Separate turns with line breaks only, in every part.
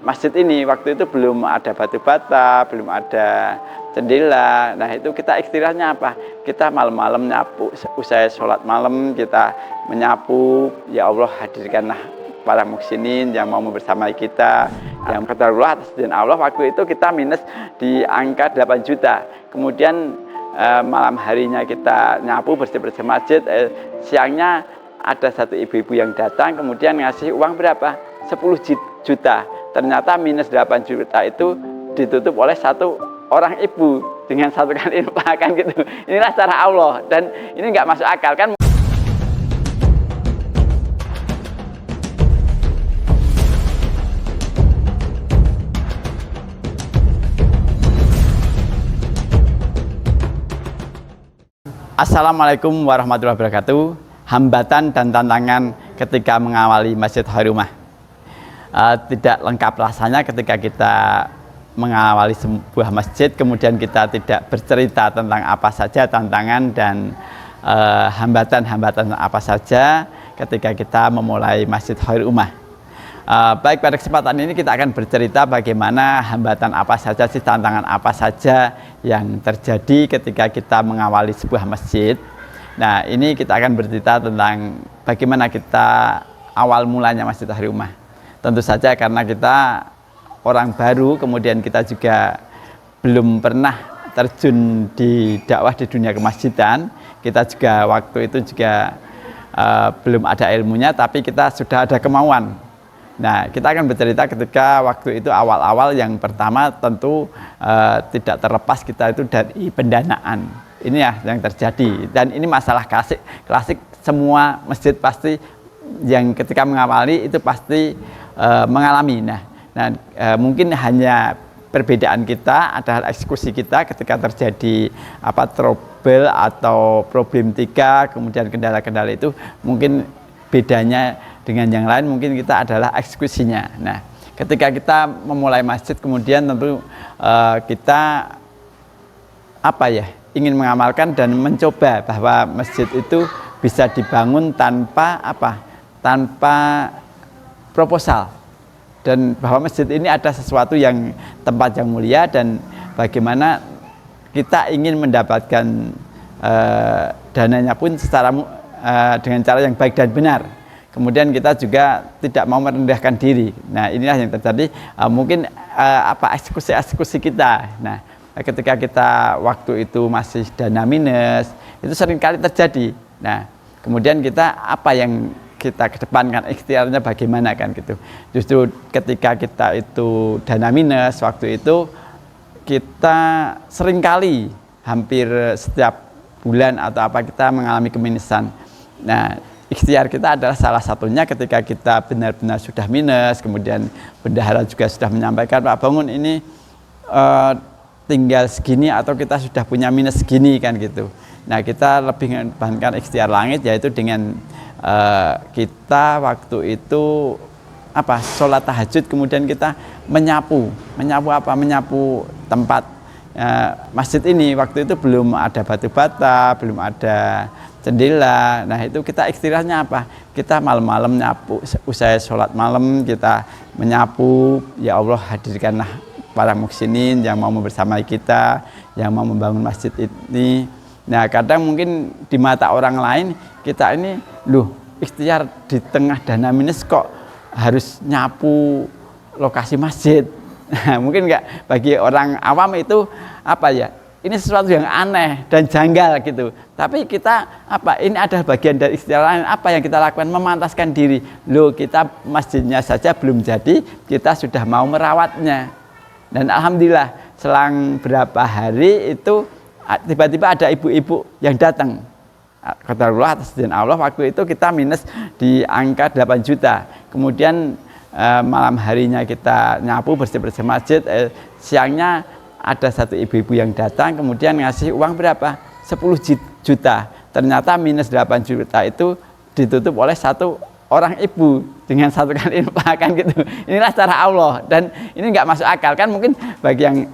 masjid ini waktu itu belum ada batu bata, belum ada jendela. Nah itu kita istirahatnya apa? Kita malam-malam nyapu, usai sholat malam kita menyapu. Ya Allah, hadirkanlah para muhsinin yang mau bersama kita, yang qadarullah atas izin Allah. Waktu itu kita minus di angka 8 juta. Kemudian malam harinya kita nyapu bersih-bersih masjid. Siangnya ada satu ibu-ibu yang datang, kemudian ngasih uang berapa? 10 juta. Ternyata minus 8 juta itu ditutup oleh satu orang ibu dengan satu kali infak, kan gitu. Inilah cara Allah, dan ini nggak masuk akal kan. Assalamualaikum warahmatullahi wabarakatuh. Hambatan dan tantangan ketika mengawali Masjid Khairumah. Tidak lengkap rasanya ketika kita mengawali sebuah masjid, kemudian kita tidak bercerita tentang apa saja tantangan dan hambatan-hambatan apa saja ketika kita memulai Masjid Khairumah. Baik, pada kesempatan ini kita akan bercerita bagaimana hambatan apa saja sih, tantangan apa saja yang terjadi ketika kita mengawali sebuah masjid. Nah, ini kita akan bercerita tentang bagaimana kita awal mulanya Masjid Khairumah. Tentu saja karena kita orang baru, kemudian kita juga belum pernah terjun di dakwah di dunia kemasjidan. Kita juga waktu itu juga belum ada ilmunya, tapi kita sudah ada kemauan. Nah, kita akan bercerita ketika waktu itu awal-awal. Yang pertama tentu tidak terlepas kita itu dari pendanaan. Ini ya yang terjadi, dan ini masalah klasik semua masjid pasti yang ketika mengawali itu pasti mengalami. Nah, mungkin hanya perbedaan kita adalah eksekusi kita ketika terjadi trouble atau problematika, kemudian kendala-kendala itu mungkin bedanya dengan yang lain, mungkin kita adalah eksekusinya. Nah, ketika kita memulai masjid, kemudian tentu kita ingin mengamalkan dan mencoba bahwa masjid itu bisa dibangun tanpa proposal, dan bahwa masjid ini ada sesuatu yang tempat yang mulia, dan bagaimana kita ingin mendapatkan dananya pun secara dengan cara yang baik dan benar. Kemudian kita juga tidak mau merendahkan diri. Nah, inilah yang terjadi, mungkin eksekusi kita. Nah, ketika kita waktu itu masih dana minus, itu seringkali terjadi. Nah, kemudian kita yang kita kedepankan, ikhtiarnya bagaimana, kan gitu. Justru ketika kita itu dana minus, waktu itu kita seringkali hampir setiap bulan atau kita mengalami keminusan. Nah, ikhtiar kita adalah salah satunya ketika kita benar-benar sudah minus, kemudian bendahara juga sudah menyampaikan, Pak Bangun ini tinggal segini atau kita sudah punya minus segini, kan gitu. Nah, kita lebih mengembangkan ikhtiar langit, yaitu dengan kita waktu itu sholat tahajud, kemudian kita menyapu tempat masjid ini. Waktu itu belum ada batu bata, belum ada jendela. Nah, itu kita istirahatnya apa? Kita malam-malam nyapu, usai sholat malam kita menyapu. Ya Allah, hadirkanlah para muhsinin yang mau bersama kita, yang mau membangun masjid ini. Nah, kadang mungkin di mata orang lain kita ini, ikhtiar di tengah dana minus kok harus nyapu lokasi masjid. Nah, mungkin enggak, bagi orang awam itu ini sesuatu yang aneh dan janggal gitu. Tapi kita ini adalah bagian dari ikhtiar lain. Apa yang kita lakukan? Memantaskan diri. Kita masjidnya saja belum jadi, kita sudah mau merawatnya. Dan alhamdulillah selang berapa hari itu tiba-tiba ada ibu-ibu yang datang. Qadarullah atas izin Allah, waktu itu kita minus di angka 8 juta. Kemudian malam harinya kita nyapu bersih-bersih masjid. Siangnya ada satu ibu-ibu yang datang, kemudian ngasih uang berapa? 10 juta. Ternyata minus 8 juta itu ditutup oleh satu orang ibu dengan satu kali makan gitu. Inilah cara Allah, dan ini nggak masuk akal kan. Mungkin bagi yang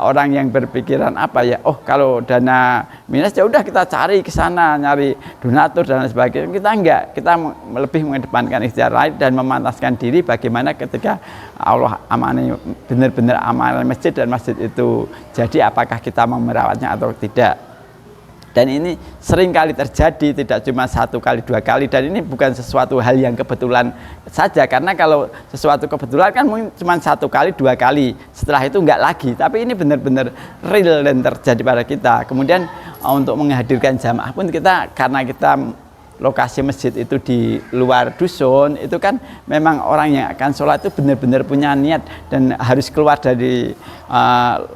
orang yang berpikiran apa ya, oh kalau dana minus ya udah kita cari ke sana, nyari donatur dan lain sebagainya. Kita enggak, kita lebih mengedepankan ikhtiar lain dan memantaskan diri bagaimana ketika Allah amani benar-benar amanah masjid, dan masjid itu jadi apakah kita mau merawatnya atau tidak. Dan ini sering kali terjadi, tidak cuma 1 kali 2 kali, dan ini bukan sesuatu hal yang kebetulan saja, karena kalau sesuatu kebetulan kan mungkin cuma 1 kali 2 kali, setelah itu enggak lagi. Tapi ini benar-benar real dan terjadi pada kita. Kemudian untuk menghadirkan jamaah pun kita, karena kita lokasi masjid itu di luar dusun, itu kan memang orang yang akan sholat itu benar-benar punya niat dan harus keluar dari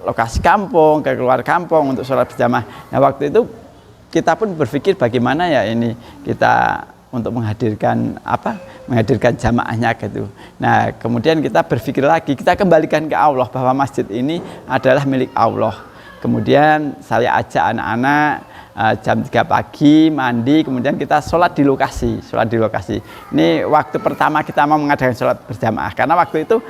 lokasi kampung ke keluar kampung untuk sholat berjamaah. Nah waktu itu kita pun berpikir bagaimana ya ini kita untuk menghadirkan jamaahnya gitu. Nah kemudian kita berpikir lagi, kita kembalikan ke Allah bahwa masjid ini adalah milik Allah. Kemudian saya ajak anak-anak jam 3 pagi mandi, kemudian kita sholat di lokasi. Ini waktu pertama kita mau mengadakan sholat berjamaah, karena waktu itu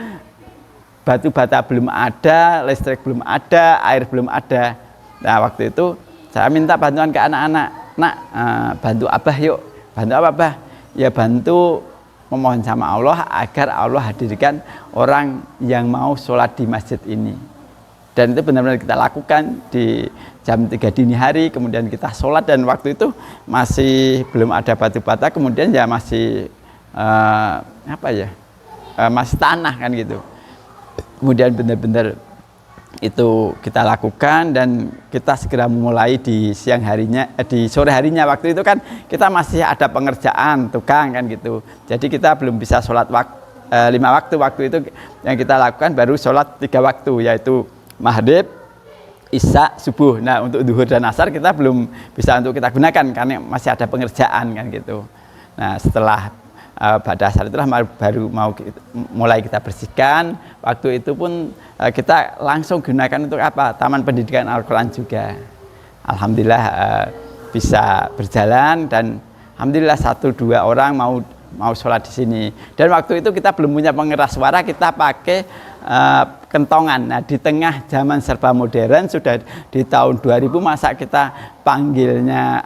batu bata belum ada, listrik belum ada, air belum ada. Nah waktu itu saya minta bantuan ke anak-anak, nak bantu abah yuk. Bantu apa abah? Ya bantu memohon sama Allah agar Allah hadirkan orang yang mau sholat di masjid ini. Dan itu benar-benar kita lakukan di jam 3 dini hari, kemudian kita sholat, dan waktu itu masih belum ada batu bata, kemudian ya masih masih tanah kan gitu. Kemudian benar-benar itu kita lakukan, dan kita segera memulai di siang harinya, di sore harinya. Waktu itu kan kita masih ada pengerjaan tukang kan gitu, jadi kita belum bisa sholat 5 waktu. Waktu itu yang kita lakukan baru sholat 3 waktu, yaitu maghrib, isya, subuh. Nah untuk zuhur dan asar kita belum bisa untuk kita gunakan karena masih ada pengerjaan kan gitu. Nah setelah pada asar itulah baru mulai kita bersihkan. Waktu itu pun kita langsung gunakan untuk apa? Taman Pendidikan Al-Quran juga. Alhamdulillah bisa berjalan, dan alhamdulillah 1-2 orang mau sholat di sini. Dan waktu itu kita belum punya pengeras suara, kita pakai kentongan. Nah di tengah zaman serba modern, sudah di tahun 2000 masa kita panggilnya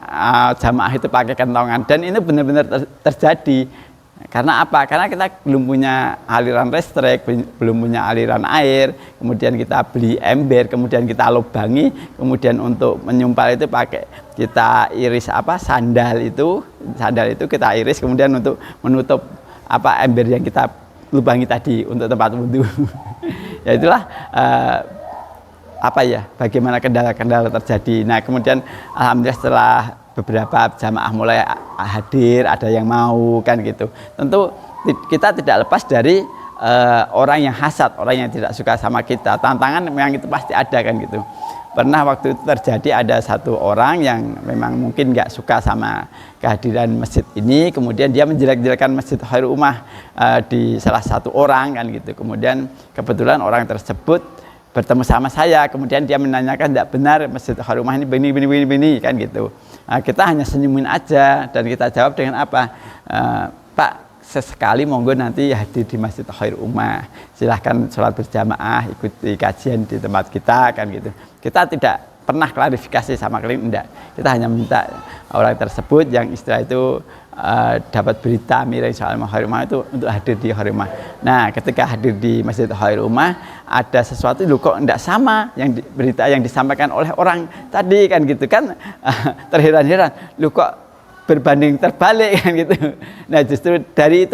jamaah itu pakai kentongan. Dan ini benar-benar terjadi. Karena apa? Karena kita belum punya aliran listrik, belum punya aliran air, kemudian kita beli ember, kemudian kita lubangi, kemudian untuk menyumpal itu pakai kita iris sandal itu kita iris, kemudian untuk menutup ember yang kita lubangi tadi untuk tempat wudhu. Ya itulah bagaimana kendala-kendala terjadi. Nah kemudian alhamdulillah setelah beberapa jamaah mulai hadir, ada yang mau kan gitu. Tentu kita tidak lepas dari orang yang hasad, orang yang tidak suka sama kita. Tantangan memang itu pasti ada kan gitu. Pernah waktu itu terjadi ada 1 orang yang memang mungkin nggak suka sama kehadiran masjid ini, kemudian dia menjelek-jelekan Masjid Khairul Ummah di salah 1 orang kan gitu. Kemudian kebetulan orang tersebut bertemu sama saya, kemudian dia menanyakan tidak benar Masjid Khairul Ummah ini begini kan gitu. Nah, kita hanya senyumin aja, dan kita jawab dengan apa? Pak, sesekali monggo nanti hadir di Masjid Khairul Ummah, silahkan sholat berjamaah, ikuti kajian di tempat kita kan gitu. Kita tidak pernah klarifikasi sama klien, enggak. Kita hanya minta orang tersebut yang istilah itu dapat berita miring soal Khairul Ummah itu untuk hadir di Khairul Ummah. Nah ketika hadir di Masjid Khairul Ummah, ada sesuatu loh kok enggak sama yang berita yang disampaikan oleh orang tadi kan gitu kan. Terheran-heran, loh kok berbanding terbalik kan gitu. Nah justru dari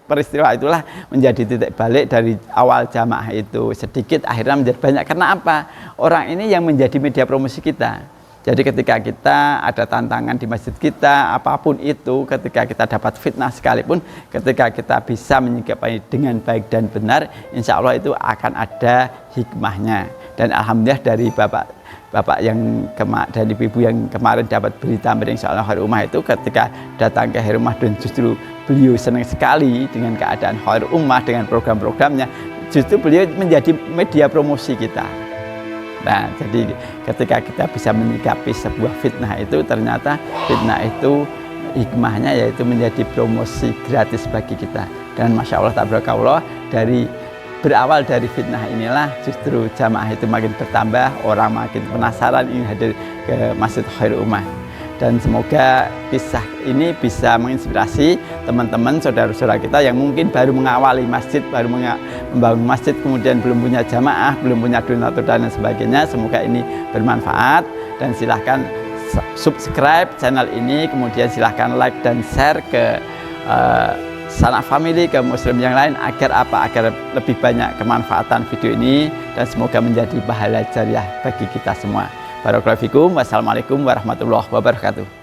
peristiwa itulah menjadi titik balik dari awal jamaah itu sedikit akhirnya menjadi banyak. Karena apa? Orang ini yang menjadi media promosi kita. Jadi ketika kita ada tantangan di masjid kita, apapun itu, ketika kita dapat fitnah sekalipun, ketika kita bisa menyikapi dengan baik dan benar, insya Allah itu akan ada hikmahnya. Dan alhamdulillah dari bapak yang dari ibu yang kemarin dapat berita miring soal Khairul Ummah itu, ketika datang ke Khairul Ummah dan justru beliau senang sekali dengan keadaan Khairul Ummah, dengan program-programnya, justru beliau menjadi media promosi kita. Nah, jadi ketika kita bisa menyikapi sebuah fitnah itu, ternyata fitnah itu hikmahnya yaitu menjadi promosi gratis bagi kita. Dan Masya Allah tabarakallah, dari berawal dari fitnah inilah justru jamaah itu makin bertambah, orang makin penasaran ingin hadir ke Masjid Khairul Ummah. Dan semoga kisah ini bisa menginspirasi teman-teman, saudara-saudara kita yang mungkin baru mengawali masjid, baru membangun masjid, kemudian belum punya jamaah, belum punya donatur dan sebagainya. Semoga ini bermanfaat, dan silahkan subscribe channel ini, kemudian silahkan like dan share ke sanak family, ke muslim yang lain, agar apa? Agar lebih banyak kemanfaatan video ini, dan semoga menjadi pahala jariah bagi kita semua. Barakallahu fikum. Wassalamualaikum warahmatullahi wabarakatuh.